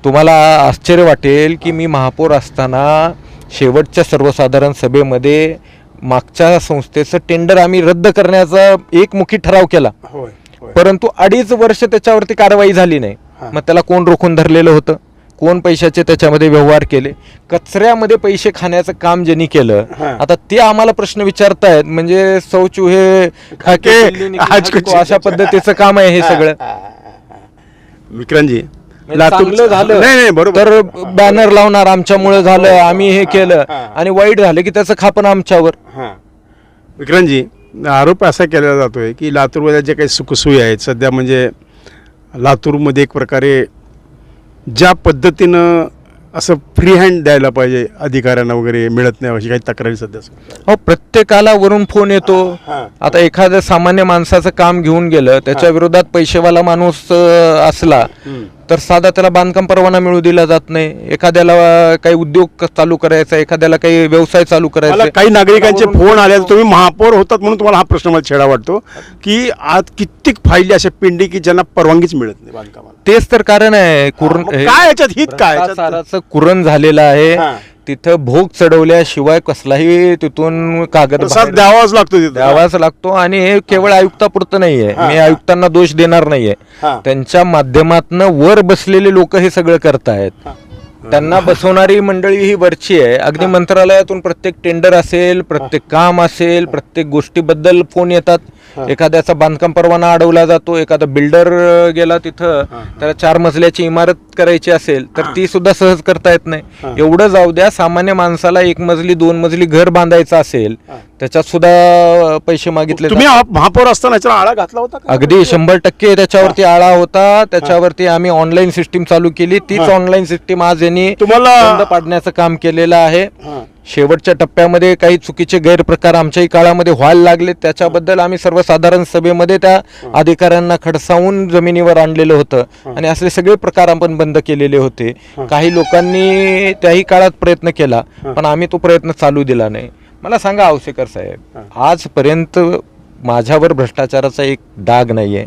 तुम्हाला आश्चर्य वाटेल की मी महापौर असताना शेवटच्या सर्वसाधारण सभेमध्ये मागच्या संस्थेचं टेंडर आम्ही रद्द करण्याचा एकमुखी ठराव केला, परंतु 2.5 वर्ष त्याच्यावरती कारवाई झाली नाही. मग त्याला कोण रोखून धरलेलं होतं? कोण पैशाचे त्याच्यामध्ये व्यवहार केले? कचऱ्यामध्ये पैसे खाण्याचं काम ज्यांनी केलं, आता ते आम्हाला प्रश्न विचारतायत. म्हणजे चौचुहे अशा पद्धतीचं काम आहे हे सगळं. विक्रांतजी चांगलं झालं नाही बरोबर, तर बॅनर लावणार आमच्यामुळे झालं, आम्ही हे केलं, आणि वाईट झालं की त्याचं खापण आमच्यावर. विक्रांतजी, आरोप असा केला जातोय की लातूरमध्ये जे काही सुखसोयी आहेत सध्या, म्हणजे लातूरमध्ये एक प्रकारे ज्या पद्धतीनं असं फ्री हँड द्यायला पाहिजे अधिकाऱ्यांना वगैरे मिळत नाही, अशी काही तक्रारी सध्या. हो, प्रत्येकाला वरून फोन येतो. आता एखाद्या सामान्य माणसाचं काम घेऊन गेलं, त्याच्या विरोधात पैसेवाला माणूस असला तर साधा त्याला बांधकाम परवाना मिळू दिला जात नाही. एखाद्याला काही उद्योग चालू करायचा, एखाद्याला काही व्यवसाय चालू करायचा. काही नागरिकांचे फोन आले, तुम्ही महापौर होतात म्हणून तुम्हाला हा प्रश्न मला छेडा वाटतो की आज कित्येक फायली अशा पिंडी की ज्यांना परवानगीच मिळत नाही बांधकामाला. तेच तर कारण आहे. काय याच्यात हित काय? साराचं कुरण झालेलं आहे. तिथं भोग चढवल्याशिवाय कसलाही तिथून कागद द्यावाच लागतो. आणि हे केवळ आयुक्तापुरतं नाहीये. मी आयुक्तांना दोष देणार नाहीये. त्यांच्या माध्यमातून वर बसलेले लोक हे सगळं करतायत. त्यांना बसवणारी मंडळी ही वरची आहे. अगदी मंत्रालयातून प्रत्येक टेंडर असेल, प्रत्येक काम असेल, प्रत्येक गोष्टीबद्दल फोन येतात. एखाद्याचा बांधकाम परवाना अडवला जातो, एखादा बिल्डर गेला तिथं, त्याला 4 मजल्याची इमारत करायची असेल तर ती सुद्धा सहज करता येत नाही. एवढं जाऊ द्या, सामान्य माणसाला 1 मजली 2 मजली घर बांधायचं असेल त्याच्यात सुद्धा पैसे मागितले. तुम्ही महापौर असताना याच्यावर आळा घातला होता? अगदी 100% त्याच्यावरती आळा होता. त्याच्यावरती आम्ही ऑनलाईन सिस्टीम चालू केली. तीच ऑनलाईन सिस्टीम आज यांनी बंद पाडण्याचं काम केलेलं आहे. शेवटच्या टप्प्यामध्ये काही चुकीचे गैरप्रकार आमच्याही काळामध्ये व्हायला लागले. त्याच्याबद्दल आम्ही सर्वसाधारण सभेमध्ये त्या अधिकाऱ्यांना खडसावून जमिनीवर आणलेलं होतं आणि असले सगळे प्रकार आपण बंद केलेले होते. काही लोकांनी त्याही काळात प्रयत्न केला, पण आम्ही तो प्रयत्न चालू दिला नाही. मला सांगा औसेकर साहेब, आजपर्यंत माझ्यावर भ्रष्टाचाराचा एक डाग नाहीये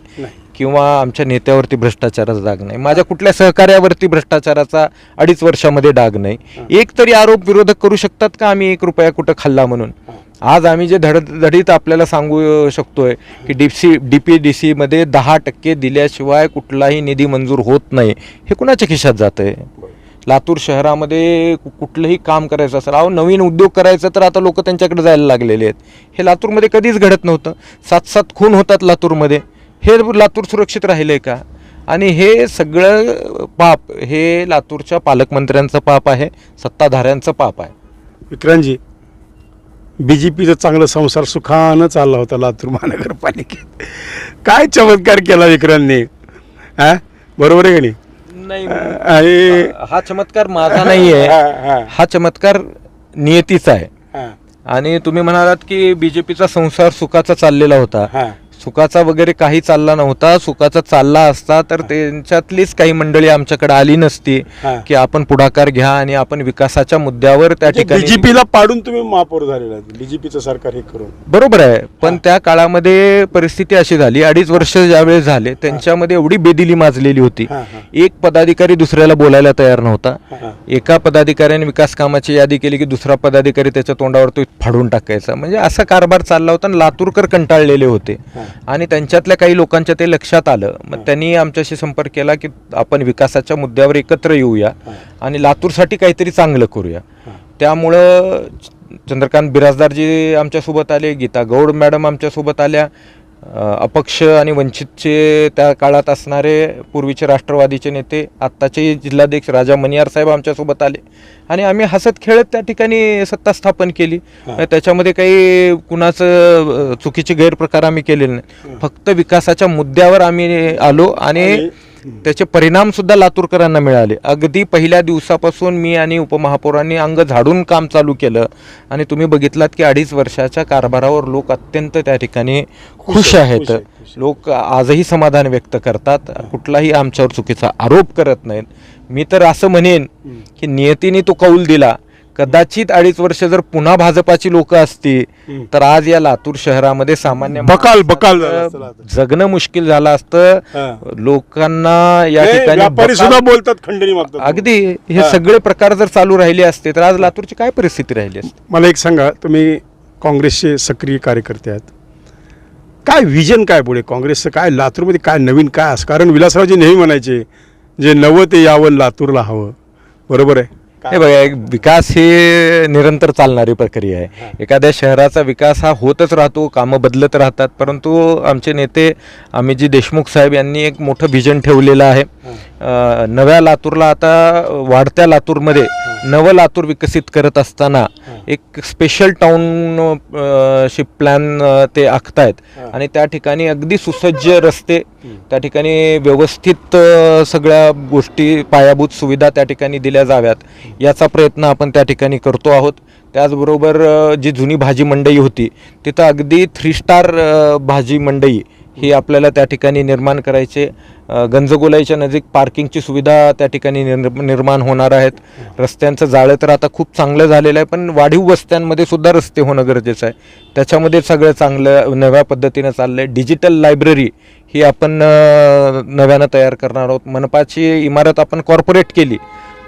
किंवा आमच्या नेत्यावरती भ्रष्टाचाराचा डाग नाही. माझ्या कुठल्या सहकार्यावरती भ्रष्टाचाराचा 2.5 वर्षामध्ये डाग नाही. एक तरी आरोप विरोधक करू शकतात का आम्ही 1 रुपया कुठं खाल्ला म्हणून? आज आम्ही जे धडधडीत आपल्याला सांगू शकतोय की डीपीडीसी मध्ये 10% दिल्याशिवाय कुठलाही निधी मंजूर होत नाही, हे कुणाच्या खिशात जातंय? लातूर शहरामध्ये कुठलंही काम करायचं असेल, नवीन उद्योग करायचं तर आता लोक त्यांच्याकडे जायला लागलेले आहेत. हे लातूरमध्ये कधीच घडत नव्हतं. 7-7 खून होतात लातूरमध्ये. हे लातूर सुरक्षित राहिलंय का? आणि हे सगळं पाप हे लातूरच्या पालकमंत्र्यांचं पाप आहे, सत्ताधाऱ्यांचं पाप आहे. विक्रांतजी, BJPचा चांगला संसार सुखानं चालला होता लातूर महानगरपालिकेत. काय चमत्कार केला विक्रांतने, बरोबर आहे का नाही? हा चमत्कार माझा नाहीये, हा चमत्कार नियतीचा आहे. आणि तुम्ही म्हणालात की BJPचा संसार सुखाचा चाललेला होता. सुखाचा वगैरे काही चालला नव्हता. सुखाचा चालला असता तर त्यांच्यातलीच काही मंडळी आमच्याकडे आली नसती हा. की आपण पुढाकार घ्या आणि आपण विकासाच्या मुद्द्यावर त्या ठिकाणी. बीजेपीला पाडून तुम्ही महापौर झालेला आहे, बीजेपीचं सरकार हे करून. बरोबर आहे, पण त्या काळामध्ये परिस्थिती अशी झाली, 2.5 वर्ष ज्यावेळेस झाले त्यांच्यामध्ये एवढी बेदिली माजलेली होती. हा, हा. एक पदाधिकारी दुसऱ्याला बोलायला तयार नव्हता. हा. एका पदाधिकाऱ्याने विकास कामाची यादी केली की दुसरा पदाधिकारी त्याच्या तोंडावर तो फाडून टाकायचा. म्हणजे असा कारभार चालला होता आणि लातूरकर कंटाळलेले होते आणि त्यांच्यातल्या काही लोकांच्या ते लक्षात आलं. मग त्यांनी आमच्याशी संपर्क केला की आपण विकासाच्या मुद्द्यावर एकत्र येऊया आणि लातूरसाठी काहीतरी चांगलं करूया. त्यामुळं चंद्रकांत बिराजदारजी आमच्यासोबत आले, गीता गौड मॅडम आमच्यासोबत आल्या, अपक्ष आणि वंचितचे त्या काळात असणारे पूर्वीचे राष्ट्रवादीचे नेते आत्ताचे जिल्हाध्यक्ष राजा मनियार साहेब आमच्यासोबत आले आणि आम्ही हसत खेळत त्या ठिकाणी सत्ता स्थापन केली. त्याच्यामध्ये काही कुणाचं चुकीचे गैरप्रकार आम्ही केलेले नाही. फक्त विकासाच्या मुद्द्यावर आम्ही आलो आणि त्याचे परिणाम सुद्धा लातूरकरांना मिळाले. अगदी पहिल्या दिवसापासून मी आणि उपमहापौरांनी अंग झाडून काम चालू केलं आणि तुम्ही बघितलात की 2.5 वर्षाच्या कारभारावर लोक अत्यंत त्या ठिकाणी खुश आहेत. लोक आजही समाधान व्यक्त करतात, कुठलाही आमच्यावर चुकीचा आरोप करत नाहीत. मी तर असं म्हणेन की नियतीने तो कौल दिला, कदाचित 2.5 वर्ष जर पुन्हा भाजपाची लोक असती तर आज या लातूर शहरामध्ये सामान्य बकाल जगणं मुश्किल झालं असतं. लोकांना या ठिकाणी व्यापारी सुद्धा बोलतात, खंडणी मागतात. अगदी हे सगळे प्रकार जर चालू राहिले असते तर आज लातूरची काय परिस्थिती राहिली असते. मला एक सांगा, तुम्ही काँग्रेसचे सक्रिय कार्यकर्ते आहात, काय विजन काय पुढे काँग्रेसचं, काय लातूरमध्ये काय नवीन काय असं? कारण विलासरावजी नेहमी म्हणायचे जे नवं ते यावं लातूरला हवं, बरोबर आहे? हे बघा, एक विकास ही निरंतर चालणारी प्रक्रिया आहे. एखाद्या शहराचा विकास हा होतच राहतो, कामं बदलत राहतात. परंतु आमचे नेते अमितजी देशमुख साहेब यांनी एक मोठं विजन ठेवलेलं आहे. नव्या लातूरला आता वाढत्या लातूरमध्ये नवं लातूर विकसित करत असताना एक स्पेशल टाउनशिप प्लॅन ते आखतायत आणि त्या ठिकाणी अगदी सुसज्ज रस्ते, त्या ठिकाणी व्यवस्थित सगळ्या गोष्टी, पायाभूत सुविधा त्या ठिकाणी दिल्या जाव्यात याचा प्रयत्न आपण त्या ठिकाणी करतो आहोत. त्याचबरोबर जी जुनी भाजी मंडई होती तिथं अगदी 3 स्टार भाजी मंडई ही आपल्याला त्या ठिकाणी निर्माण करायचे. गंजगोलाईच्या नजीक पार्किंगची सुविधा त्या ठिकाणी निर्माण होणार आहेत. रस्त्यांचं जाळं तर आता खूप चांगलं झालेलं आहे, पण वाढीव वस्त्यांमध्ये सुद्धा रस्ते होणं गरजेचं आहे. त्याच्यामध्ये सगळं चांगलं नव्या पद्धतीनं चाललं आहे. डिजिटल लायब्ररी ही आपण नव्यानं तयार करणार आहोत. मनपाची इमारत आपण कॉर्पोरेट केली,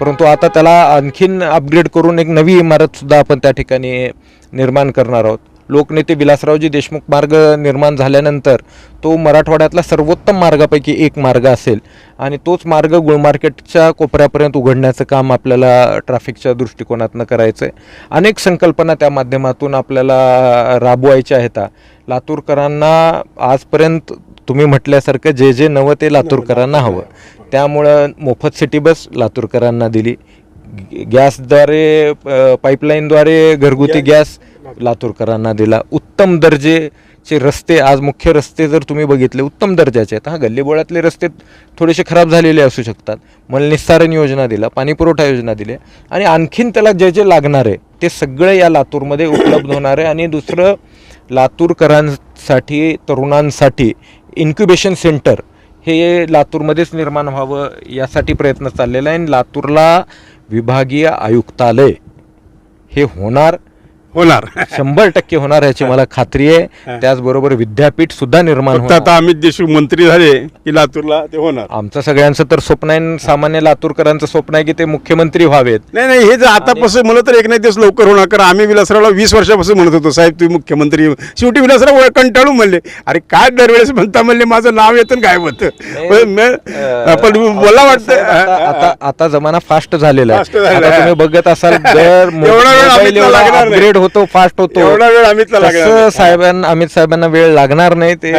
परंतु आता त्याला आणखीन अपग्रेड करून एक नवी इमारतसुद्धा आपण त्या ठिकाणी निर्माण करणार आहोत. लोकनेते विलासरावजी देशमुख मार्ग निर्माण झाल्यानंतर तो मराठवाड्यातला सर्वोत्तम मार्गापैकी एक मार्ग असेल आणि तोच मार्ग गुळमार्केटच्या कोपऱ्यापर्यंत उघडण्याचं काम आपल्याला ट्रॅफिकच्या दृष्टिकोनातून करायचं आहे. अनेक संकल्पना त्या माध्यमातून आपल्याला राबवायच्या आहेत. लातूरकरांना आजपर्यंत तुम्ही म्हटल्यासारखं जे जे नवं ते लातूरकरांना हवं. त्यामुळं मोफत सिटी बस लातूरकरांना दिली, गॅसद्वारे पाईपलाईनद्वारे घरगुती गॅस लातूरकरांना दिला, उत्तम दर्जेचे रस्ते, आज मुख्य रस्ते जर तुम्ही बघितले उत्तम दर्जाचे आहेत. गल्लीबोळातले रस्ते थोडेसे खराब झालेले असू शकतात. मलनिस्सारण योजना दिला, पाणीपुरवठा योजना दिली आणि आणखीन त्याला जे जे लागणार आहे ते सगळं या लातूरमध्ये उपलब्ध होणार आहे. आणि दुसरं, लातूरकरांसाठी, तरुणांसाठी इन्क्युबेशन सेंटर हे लातूरमध्येच निर्माण व्हावं यासाठी प्रयत्न चाललेला आहे. आणि लातूरला विभागीय आयुक्तालय हे होणार 100% होणार याची मला खात्री आहे. त्याचबरोबर विद्यापीठ सुद्धा निर्माण होणार. आता अमित देशमुख मंत्री झाले की लातूरला ते होणार. आमचं सगळ्यांचं तर स्वप्न आहे, सामान्य लातूरकरांचं स्वप्न आहे की ते मुख्यमंत्री व्हावेत. नाही, हे जर आतापासून म्हणलं तर 1 दिवस लवकर होणार. कारण आम्ही विलासरावला 20 वर्षापासून म्हणत होतो, साहेब तुम्ही मुख्यमंत्री. शेवटी विलासराव कंटाळून म्हणले, अरे काय दरवेळेस म्हणता, म्हणले माझं नाव येतं काय होतं. पण मला वाटतं आता जमाना फास्ट झालेला आहे. आता तुम्ही बघत असाल अपग्रेड होतो, फास्ट होतो. अमित साहेबांना वेळ लागणार नाही. ते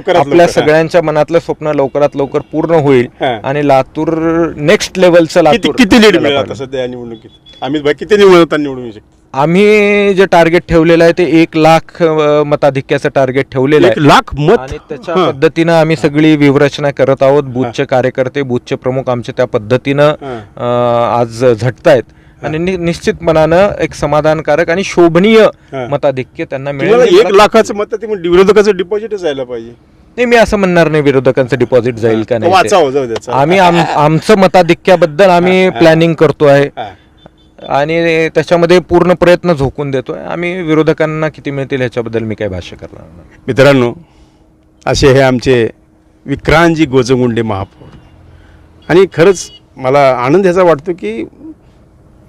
आपल्या सगळ्यांच्या मनातलं स्वप्न लवकरात लवकर पूर्ण होईल आणि लातूर नेक्स्ट लेवलचं लातूर. किती लीड मिळाला सध्या निवडणुकीत? अमित भाई किती निवडून येऊ शकतो? आम्ही जे टार्गेट ठेवलेलं आहे ते 1 लाख मताधिक्याचं टार्गेट ठेवलेलं आहे. 1 लाख मत. आणि त्याच्या पद्धतीनं आम्ही सगळी व्यूहरचना करत आहोत. बूथचे कार्यकर्ते, बूथचे प्रमुख आमचे त्या पद्धतीनं आज झटतायत आणि निश्चितपणानं एक समाधानकारक आणि शोभनीय हा. मताधिक्य त्यांना तुम्हाला मिळेल. 1 लाखाचं मत ते मग विरोधकाचं डिपॉझिटच जायला पाहिजे. नाही, मी असं म्हणणार नाही विरोधकांचं डिपॉझिट जाईल का नाही ते. वाचावं, जाऊ द्या. आम्ही आमचं मताधिक्याबद्दल आम्ही प्लॅनिंग करतो आहे हा. आणि त्याच्यामध्ये पूर्ण प्रयत्न झोकून देतोय. आम्ही विरोधकांना किती मिळतील ह्याच्याबद्दल मी काही भाष्य करणार नाही. मित्रांनो, असे हे आमचे विक्रांतजी गोजगुंडे महापौर. आणि खरंच मला आनंद ह्याचा वाटतो की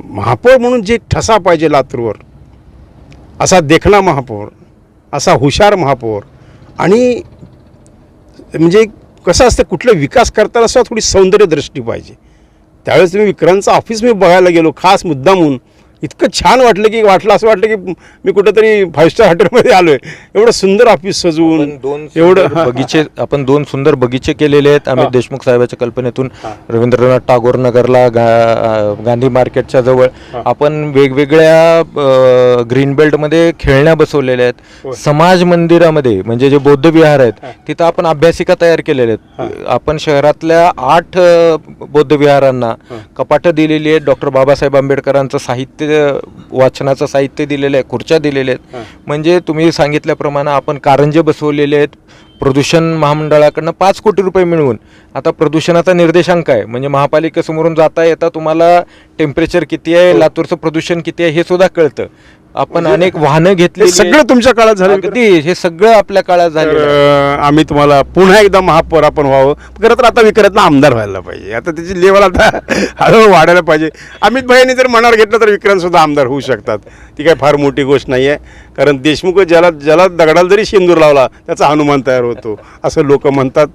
महापौर म्हणून जे ठसा पाहिजे लातूरवर, असा देखणा महापौर, असा हुशार महापौर. आणि म्हणजे कसं असतं, कुठलं विकास करताना सुद्धा थोडी सौंदर्य दृष्टी पाहिजे. त्यावेळेस तुम्ही विक्रांतचं ऑफिस मी बघायला गेलो खास मुद्दामून. इतकं छान वाटलं की असं वाटलं की मी कुठेतरी 5 स्टार हॉटेलमध्ये आलोय. एवढं सुंदर ऑफिस सजवून, आपण 2 सुंदर बगीचे केलेले आहेत अमित देशमुख साहेबांच्या कल्पनेतून. रवींद्रनाथ टागोर नगरला, गांधी मार्केटच्या जवळ आपण वेगवेगळ्या ग्रीन बेल्टमध्ये खेळण्या बसवलेल्या आहेत. समाज मंदिरामध्ये म्हणजे जे बौद्ध विहार आहेत तिथं आपण अभ्यासिका तयार केलेल्या आहेत. आपण शहरातल्या 8 बौद्ध विहारांना कपाटं दिलेली आहेत. डॉक्टर बाबासाहेब आंबेडकरांचं साहित्य, वाचनाचं साहित्य दिलेलं आहे, खुर्च्या दिलेल्या आहेत. म्हणजे तुम्ही सांगितल्याप्रमाणे आपण कारंजे बसवलेले आहेत. प्रदूषण महामंडळाकडनं 5 कोटी रुपये मिळवून आता प्रदूषणाचा निर्देशांक आहे. म्हणजे महापालिकेसमोरून जाता येता तुम्हाला टेम्परेचर किती आहे, लातूरचं प्रदूषण किती आहे हे सुद्धा कळतं. आपण अनेक वाहनं घेतली, सगळं तुमच्या काळात झालं. अगदी हे सगळं आपल्या काळात झालं. आम्ही तुम्हाला पुन्हा एकदा महापौर आपण व्हावं. खरं तर आता विक्रांतनं आमदार व्हायला पाहिजे. आता त्याची लेवल आता हळूहळू वाढायला पाहिजे. अमित भाईंनी जर मनावर घेतलं तर विक्रांत सुद्धा आमदार होऊ शकतात. ती काही फार मोठी गोष्ट नाही आहे. कारण देशमुख ज्याला दगडाला जरी शेंदूर लावला त्याचा हनुमान तयार होतो असं लोक म्हणतात.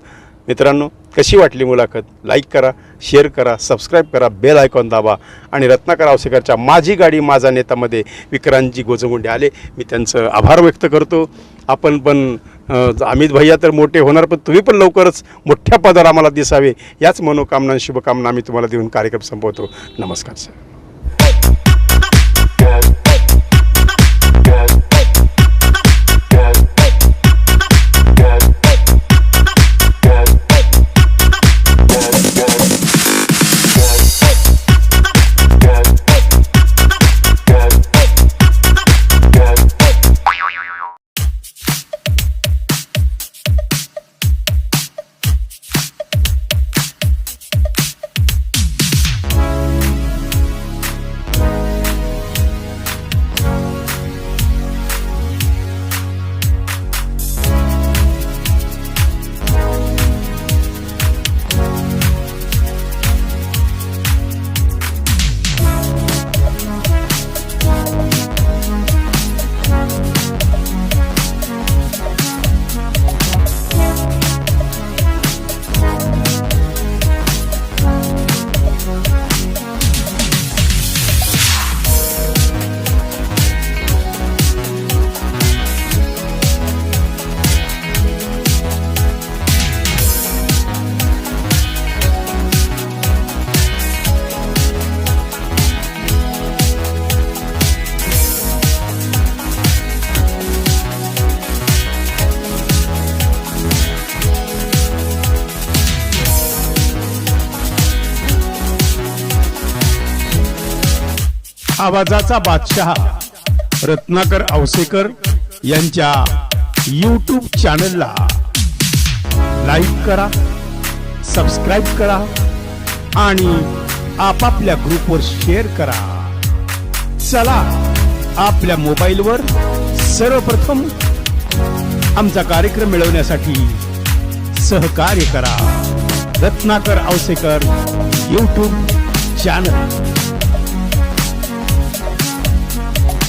मित्रांनो, कशी वाटली मुलाखत? लाईक करा, शेअर करा, सबस्क्राईब करा, बेल आयकॉन दाबा. आणि रत्नाकर आवसेकरच्या माझी गाडी माझा नेतामध्ये विक्रांतजी गोजगुंडे आले. मी त्यांचं आभार व्यक्त करतो. आपण पण अमित भैया तर मोठे होणार, पण तुम्ही पण लवकरच मोठ्या पदावर आम्हाला दिसावे याच मनोकामना शुभकामना आम्ही तुम्हाला देऊन कार्यक्रम संपवतो. नमस्कार सर. आवाजाचा बादशाह रत्नाकर आवसेकर यांच्या यूट्यूब चॅनलला लाईक करा, सबस्क्राईब करा आणि आपापल्या ग्रुपवर शेअर करा. चला, आपल्या मोबाईलवर सर्वप्रथम आमचा कार्यक्रम मिळवण्यासाठी सहकार्य करा. Ratnakar Awasekar YouTube channel.